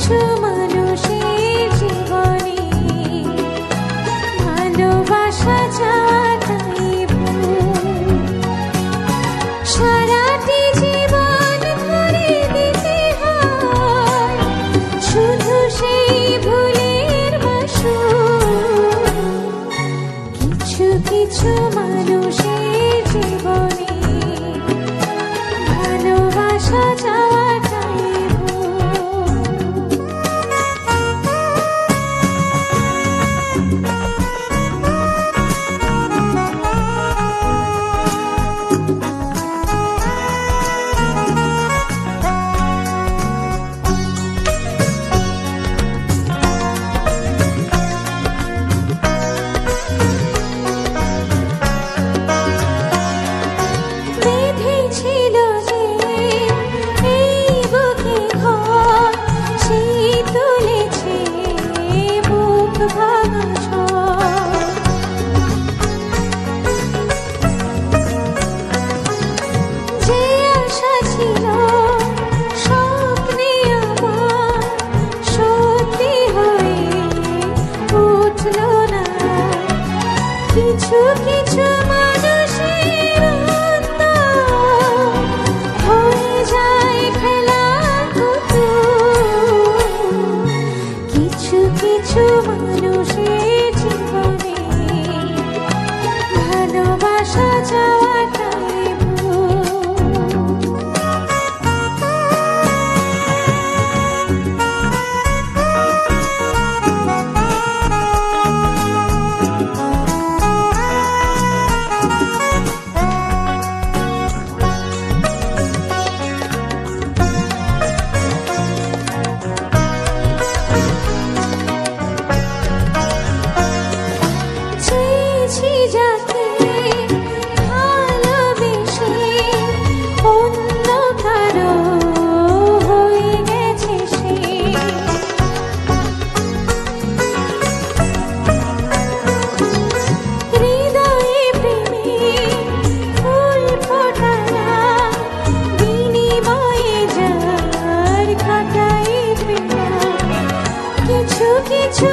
কিছু মানুষের জীবনে ভালোবাসা যাওয়াটাই ভুল। সারাটি জীবন ধরে দিতে হয় শুধু সেই ভুলের মাসুল। কিছু কিছু মানুষের জীবনে ভালোবাসা যাওয়াটাই বেঁধেছিল যে এই বুকে ঘর, সেই তুলেছে বুক ভাঙা ঝড়। যে আশা ছিল স্বপ্নে আমার সত্যি হয়ে উঠল না। কিছু কিছু মানুষের অন্তর হয়ে যায় খেলা পুতুল। কিছু কিছু মানুষের জীবনে ভালোবাসা যাওয়াটাই ভুল। চেয়েছি যাকে ভালোবেসে অন্য কারো হয়ে গেছে সে। হৃদয়ে প্রেমে ফুল ফোটালা বিনিময়ে যার কাটাই পেলাম। কিছু কিছু